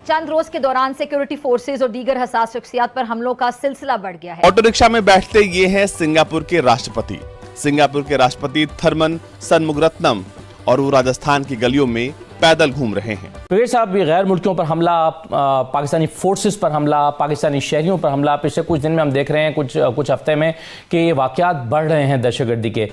चंद रोज के दौरान security forces और दीगर हसास शख्सियात पर हमलों का सिलसिला बढ़ गया है। ऑटो रिक्शा में बैठते ये हैं सिंगापुर के राष्ट्रपति। सिंगापुर के राष्ट्रपति थरमन शनमुगरत्नम और वो राजस्थान की गलियों में पैदल घूम रहे हैं। ब्रिगेड साहब, गैर मुल्कियों पर हमला, पाकिस्तानी फोर्सेस पर हमला, पाकिस्तानी शहरियों पर हमला, पिछले कुछ दिन में हम देख रहे हैं, कुछ हफ्ते में कि ये वाकयात बढ़ रहे हैं दहशतगर्दी के।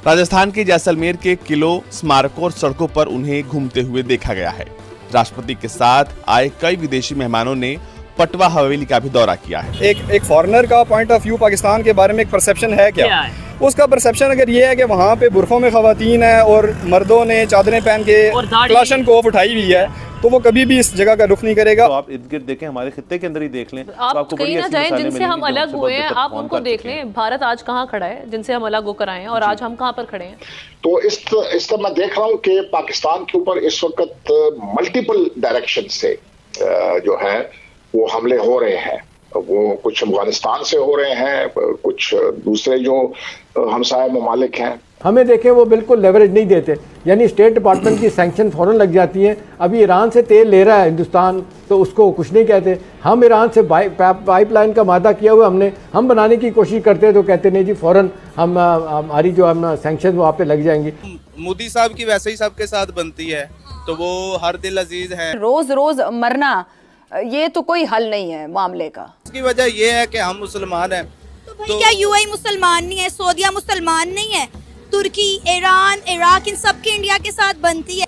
राजस्थान के जैसलमेर के किलों, स्मारकों और सड़कों पर उन्हें घूमते हुए देखा गया है। राष्ट्रपति के साथ आए कई विदेशी मेहमानों ने पटवा हवेली का भी दौरा किया है। एक फॉरेनर का पॉइंट ऑफ व्यू पाकिस्तान के बारे में एक परसेप्शन है क्या? उसका परसेप्शन अगर ये है कि वहाँ पे बुरखों में खवातीन है और मर्दों ने चादरें पहन के क्लाशन कोफ उठाई हुई है, तो वो कभी भी इस जगह का रुख नहीं करेगा। तो आप इर्द गिर्द देखें, हमारे खित्ते के अंदर ही देख लें, आप तो आपको कहीं ना जाएं जिनसे हम अलग हुए हैं, आप उनको देख लें। भारत आज कहाँ खड़ा है जिनसे हम अलग होकर आए हैं, और आज हम कहाँ पर खड़े हैं। तो इस तरह मैं देख रहा हूँ कि पाकिस्तान के ऊपर इस वक्त मल्टीपल डायरेक्शन से जो है वो हमले हो रहे हैं। वो कुछ अफगानिस्तान से हो रहे हैं, कुछ दूसरे जो हमसाया ममालिक हैं। हमें देखें, वो बिल्कुल लेवरेज नहीं देते, यानी स्टेट डिपार्टमेंट की सैंक्शन फौरन लग जाती हैं। अभी ईरान से तेल ले रहा है हिंदुस्तान, तो उसको कुछ नहीं कहते। हम ईरान से पाइपलाइन का वादा किया हुआ हम बनाने की कोशिश करते हैं, तो कहते नहीं जी फौरन हमारी जो हम सैंक्शन वहाँ पे लग जाएंगी। मोदी साहब की वैसे ही सबके साथ बनती है, तो वो हर दिल अजीज है। रोज रोज मरना ये तो कोई हल नहीं है मामले का। उसकी वजह ये है कि हम मुसलमान हैं। तो क्या यूएई मुसलमान नहीं है? सऊदीया मुसलमान नहीं है? तुर्की, ईरान, इराक, इन सब की इंडिया के साथ बनती है।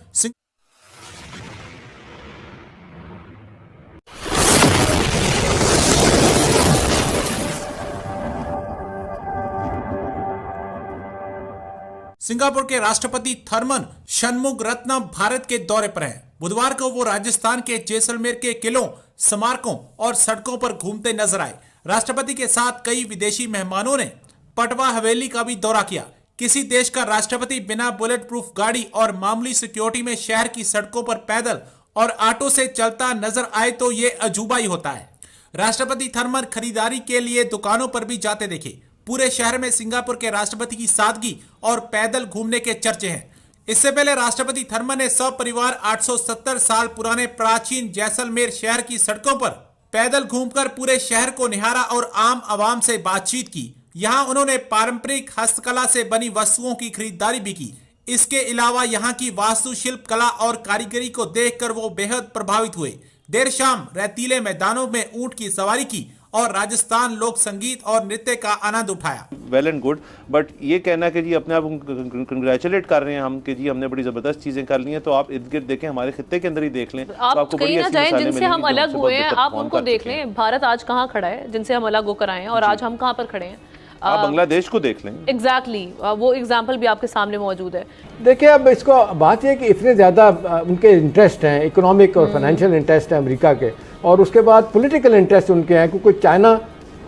सिंगापुर के राष्ट्रपति थरमन शनमुगरत्नम भारत के दौरे पर हैं। बुधवार को वो राजस्थान के जैसलमेर के किलों, स्मारकों और सड़कों पर घूमते नजर आए। राष्ट्रपति के साथ कई विदेशी मेहमानों ने पटवा हवेली का भी दौरा किया। किसी देश का राष्ट्रपति बिना बुलेट प्रूफ गाड़ी और मामूली सिक्योरिटी में शहर की सड़कों पर पैदल और ऑटो से चलता नजर आए तो ये अजूबा ही होता है। राष्ट्रपति थरमन खरीदारी के लिए दुकानों पर भी जाते देखे। पूरे शहर में सिंगापुर के राष्ट्रपति की सादगी और पैदल घूमने के चर्चे हैं। इससे पहले राष्ट्रपति थरमन ने सपरिवार 870 साल पुराने प्राचीन जैसलमेर शहर की सड़कों पर पैदल घूमकर पूरे शहर को निहारा और आम आवाम से बातचीत की। यहाँ उन्होंने पारंपरिक हस्तकला से बनी वस्तुओं की खरीदारी भी की। इसके अलावा यहाँ की वास्तुशिल्प कला और कारीगरी को देखकर वो बेहद प्रभावित हुए। देर शाम रेतीले मैदानों में ऊंट की सवारी की और राजस्थान लोक संगीत और नृत्य का आनंद उठाया। वेल एंड गुड, बट ये कहना कि जी अपने आप कंग्रेचुलेट कर रहे हैं हम कि जी हमने बड़ी जबरदस्त चीजें कर ली हैं, तो आप इर्द गिर्द देखें, हमारे खित्ते के अंदर ही देख लें, तो आपको कहीं ना जाएं जिनसे हम अलग हुए हैं, आप उनको देख लें। भारत आज कहाँ खड़ा है जिनसे हम अलग होकर आए हैं, और आज हम कहाँ पर खड़े हैं। आप बांग्लादेश को देख लें। एग्जैक्टली, वो एग्जाम्पल भी आपके सामने मौजूद है। देखिए, अब इसको बात यह है कि इतने ज़्यादा उनके इंटरेस्ट हैं, इकोनॉमिक और फाइनेंशियल इंटरेस्ट हैं अमेरिका के, और उसके बाद पॉलिटिकल इंटरेस्ट उनके हैं, क्योंकि चाइना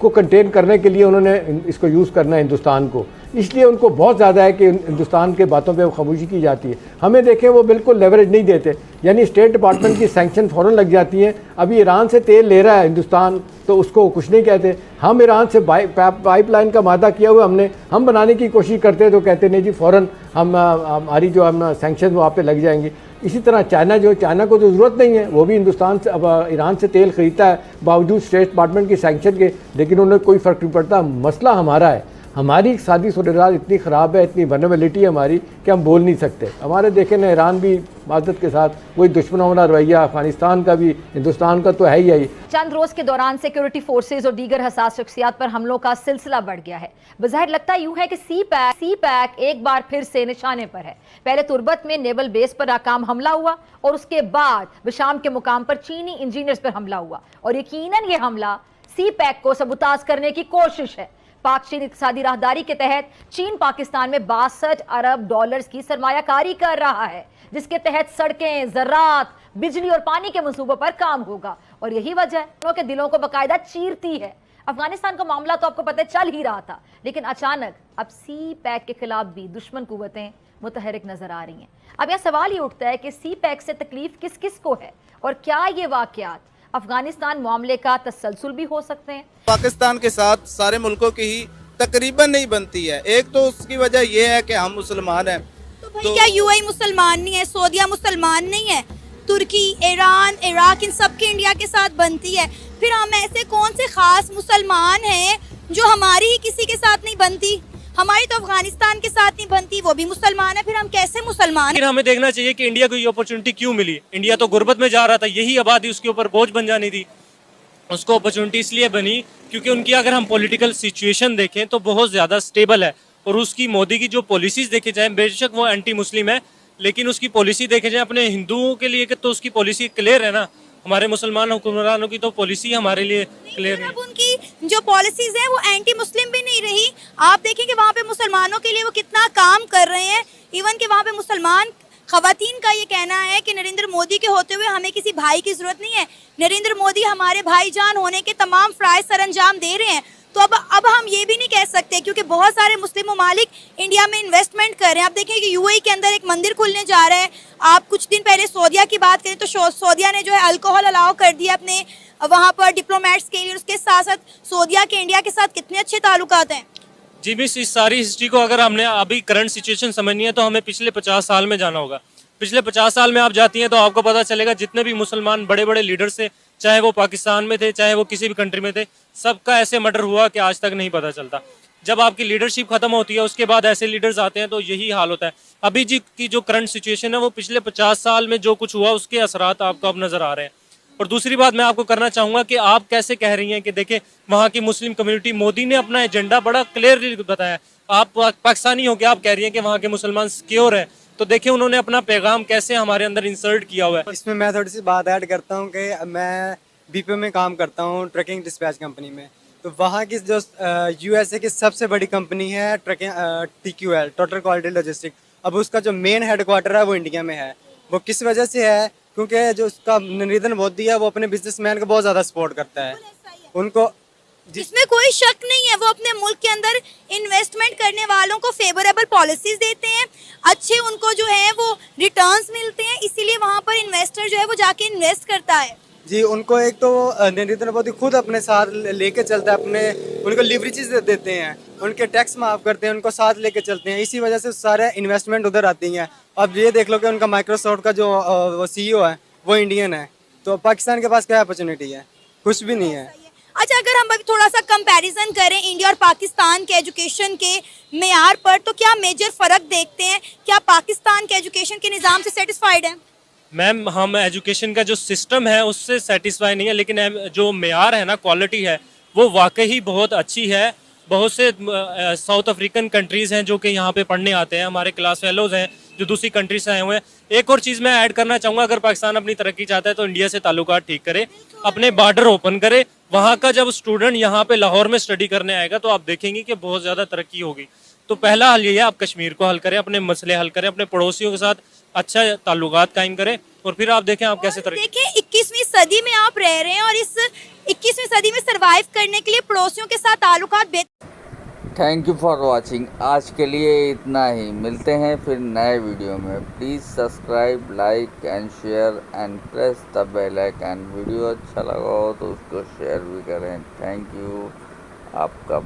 को कंटेन करने के लिए उन्होंने इसको यूज़ करना है हिंदुस्तान को, इसलिए उनको बहुत ज़्यादा है कि हिंदुस्तान के बातों पे खामोशी की जाती है। हमें देखें, वो बिल्कुल लेवरेज नहीं देते, यानी स्टेट डिपार्टमेंट की सैंक्शन फ़ौरन लग जाती हैं। अभी ईरान से तेल ले रहा है हिंदुस्तान, तो उसको कुछ नहीं कहते। हम ईरान से पाइपलाइन का वादा किया हुआ हम बनाने की कोशिश करते हैं, तो कहते नहीं जी फ़ौरन हमारी जो हम सैंक्शन वहाँ पे लग जाएंगी। इसी तरह चाइना को तो ज़रूरत नहीं है, वो भी हिंदुस्तान से ईरान से तेल ख़रीदता है बावजूद स्टेट डिपार्टमेंट की सैंक्शन के, लेकिन उन्हें कोई फ़र्क नहीं पड़ता। मसला हमारा है, हमारी इक़्तिसादी सूरत इतनी ख़राब है, इतनी वल्नरेबिलिटी है हमारी कि हम बोल नहीं सकते। हमारे देखे ना, ईरान भी मादत के साथ वही दुश्मनों वाला रवैया, अफगानिस्तान का भी, हिंदुस्तान का तो है ही। चंद रोज के दौरान सिक्योरिटी फोर्सेज और दीगर हसास शख्सियात पर हमलों का सिलसिला बढ़ गया है। बज़ाहिर लगता यूं है कि सी पैक एक बार फिर से निशाने पर है। पहले तुर्बत में नेवल बेस पर नाकाम हमला हुआ, और उसके बाद बशाम के मुकाम पर चीनी इंजीनियर्स पर हमला हुआ, और यकीनन ये हमला सी पैक को सबूताज करने की कोशिश है। पाक चीन इक़्तिसादी राहदारी के तहत चीन पाकिस्तान में 62 अरब डॉलर्स की सरमायाकारी कर रहा है, जिसके तहत सड़कें, ज़राअत, बिजली और पानी के मंसूबों पर काम होगा, और यही वजह है कि दिलों को बाकायदा चीरती है। अफगानिस्तान का मामला तो आपको पता चल ही रहा था, लेकिन अचानक अब सी पैक के खिलाफ भी दुश्मन कुव्वतें मुतहरिक नजर आ रही हैं। अब यह सवाल ही उठता है कि सी पैक से तकलीफ किस किस को है, और क्या ये वाकयात अफगानिस्तान मामले का तसलसल भी हो सकते हैं। पाकिस्तान के साथ सारे मुल्कों की ही तकरीबन नहीं बनती है। एक तो उसकी वजह यह है कि हम मुसलमान हैं। तो क्या यूएई मुसलमान नहीं है? सऊदीया मुसलमान नहीं है? तुर्की, ईरान, इराक, इन सब की इंडिया के साथ बनती है। फिर हम ऐसे कौन से खास मुसलमान हैं जो हमारी ही किसी के साथ नहीं बनती? हमारी तो अफगानिस्तान के साथ नहीं बनती, वो भी मुसलमान है, फिर हम कैसे मुसलमान हैं? फिर हमें देखना चाहिए कि इंडिया को ये अपॉर्चुनिटी क्यों मिली। इंडिया तो गुर्बत में जा रहा था, यही आबादी उसके ऊपर बोझ बन जानी थी। उसको अपॉर्चुनिटी इसलिए बनी क्योंकि उनकी अगर हम पॉलिटिकल सिचुएशन देखें तो बहुत ज़्यादा स्टेबल है, और उसकी मोदी की जो पॉलिसीज़ देखे जाए, बेशक वो एंटी मुस्लिम है, लेकिन उसकी पॉलिसी देखे जाए अपने हिंदुओं के लिए तो उसकी पॉलिसी क्लियर है ना। हमारे मुसलमान हुक्मरानों की तो पॉलिसी हमारे लिए क्लियर है। अब उनकी जो पॉलिसीज हैं वो एंटी मुस्लिम भी नहीं रही। आप देखें कि वहाँ पे मुसलमानों के लिए वो कितना काम कर रहे हैं। इवन कि वहाँ पे मुसलमान खवातीन का ये कहना है कि नरेंद्र मोदी के होते हुए हमें किसी भाई की जरूरत नहीं है। नरेंद्र मोदी हमारे भाईजान होने के तमाम फ़राइज़ सरअंजाम दे रहे हैं। तो अब हम ये भी नहीं कह सकते, क्योंकि बहुत सारे मुस्लिम ममालिक इंडिया में इन्वेस्टमेंट कर रहे हैं। आप देखें कि यूएई के अंदर एक मंदिर खुलने जा रहा है। आप कुछ दिन पहले सऊदिया की बात करें तो सऊदिया ने जो है अल्कोहल अलाउ कर दिया अपने वहाँ पर डिप्लोमेट्स के लिए। उसके साथ साथ सऊदिया के इंडिया के साथ कितने अच्छे ताल्लुकात हैं। जी मिस, इस सारी हिस्ट्री को अगर हमने अभी करंट सिचुएशन समझनी है तो हमें पिछले 50 साल में जाना होगा। पिछले 50 साल में आप जाती हैं तो आपको पता चलेगा जितने भी मुसलमान बड़े बड़े लीडर्स थे, चाहे वो पाकिस्तान में थे, चाहे वो किसी भी कंट्री में थे, सबका ऐसे मर्डर हुआ कि आज तक नहीं पता चलता। जब आपकी लीडरशिप खत्म होती है उसके बाद ऐसे लीडर्स आते हैं तो यही हाल होता है। अभी जी की जो करंट सिचुएशन है वो पिछले 50 साल में जो कुछ हुआ उसके असरात आपको अब नजर आ रहे हैं। और दूसरी बात मैं आपको करना चाहूँगा कि आप कैसे कह रही हैं कि देखें वहाँ की मुस्लिम कम्युनिटी, मोदी ने अपना एजेंडा बड़ा क्लियरली बताया। आप पाकिस्तानी हो के आप कह रही हैं कि वहाँ के मुसलमान सिक्योर हैं, तो देखिए उन्होंने अपना पैगाम कैसे हमारे अंदर इंसर्ट किया हुआ है। इसमें मैं थोड़ी सी बात ऐड करता हूँ कि मैं बीपीओ में काम करता हूँ, ट्रकिंग डिस्पैच कंपनी में। तो वहाँ की जो यूएसए की सबसे बड़ी कंपनी है trucking TQL, total quality logistic. अब उसका जो मेन हेडक्वार्टर है वो इंडिया में है। वो किस वजह से है? क्योंकि जो उसका नरेंद्र मोदी है वो अपने बिजनेसमैन को बहुत ज़्यादा सपोर्ट करता है। उनको जिसमें कोई शक नहीं है, वो अपने मुल्क के अंदर इन्वेस्टमेंट करने वालों को फेवरेबल पॉलिसीज देते हैं, अच्छे उनको जो है वो रिटर्न्स मिलते हैं, इसीलिए वहाँ पर इन्वेस्टर जो है वो जाके इन्वेस्ट करता है। जी, उनको एक तो नरेंद्र मोदी खुद अपने साथ लेके चलता है, अपने उनको लिवरेजेस देते हैं, उनके टैक्स माफ़ करते हैं, उनको साथ लेके चलते हैं। इसी वजह से सारे इन्वेस्टमेंट उधर आती हैं। अब ये देख लो कि उनका माइक्रोसॉफ्ट का जो वो CEO है वो इंडियन है, तो पाकिस्तान के पास क्या अपॉर्चुनिटी है? कुछ भी नहीं है। अच्छा, अगर हम अभी थोड़ा सा कंपैरिजन करें इंडिया और पाकिस्तान के एजुकेशन के मेयार पर, तो क्या मेजर फ़र्क देखते हैं? क्या पाकिस्तान के एजुकेशन के निज़ाम से सेटिस्फाइड हैं? मैम, हम एजुकेशन का जो सिस्टम है उससे सेटिस्फाई नहीं है, लेकिन जो मेयार है ना, क्वालिटी है, वो वाकई बहुत अच्छी है। बहुत से साउथ अफ्रीकन कंट्रीज़ हैं जो कि यहाँ पे पढ़ने आते हैं, हमारे क्लास फेलोज़ हैं जो दूसरी कंट्री से आए हुए हैं। एक और चीज़ मैं ऐड करना चाहूँगा, अगर पाकिस्तान अपनी तरक्की चाहता है तो इंडिया से ताल्लुकात ठीक करे, अपने बॉर्डर ओपन करे। वहाँ का जब स्टूडेंट यहाँ पे लाहौर में स्टडी करने आएगा तो आप देखेंगे कि बहुत ज़्यादा तरक्की होगी। तो पहला हल ये है, आप कश्मीर को हल करें, अपने मसले हल करें, अपने पड़ोसियों के साथ अच्छा ताल्लुकात कायम करें, और फिर आप देखें आप कैसे तरक्की। देखें 21वीं सदी में आप रह रहे हैं और इस 21वीं सदी में सरवाइव करने के लिए पड़ोसियों के साथ ताल्लुकात बेहतर। Thank you for watching. आज के लिए इतना ही, मिलते हैं फिर नए वीडियो में। Please subscribe, like and share and press the bell icon. Video अच्छा लगा हो तो उसको शेयर भी करें। थैंक यू आपका।